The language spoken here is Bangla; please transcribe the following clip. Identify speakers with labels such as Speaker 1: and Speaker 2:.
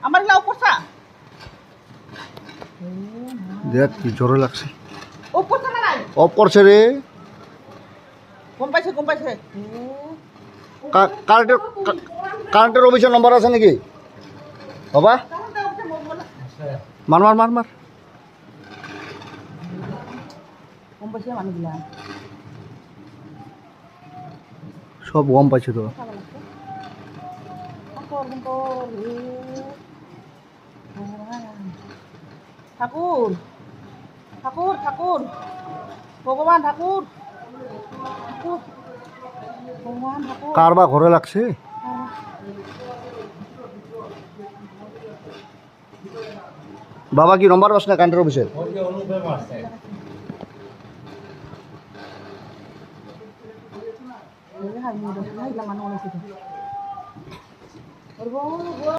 Speaker 1: আমার লাউ পোষা
Speaker 2: দেখ কি জোরে লাগছে
Speaker 1: ও পোষা না নাই
Speaker 2: অফ করছে রে
Speaker 1: কম পাইছে
Speaker 2: কারেন্টের কারেন্টের অফিসের নম্বর আছে নাকি বাবা মার মার মার মার
Speaker 1: কম পাইছে মানুষগুলা
Speaker 2: সব গম পাইছে তো
Speaker 1: ঠাকুর ঠাকুর ঠাকুর ভগবান ঠাকুর ঠাকুর ভগবান ঠাকুর
Speaker 2: কার বা ঘরে লাগছে বাবা কি নম্বর পাস না কারেন্টের অফিসের
Speaker 1: মানুষ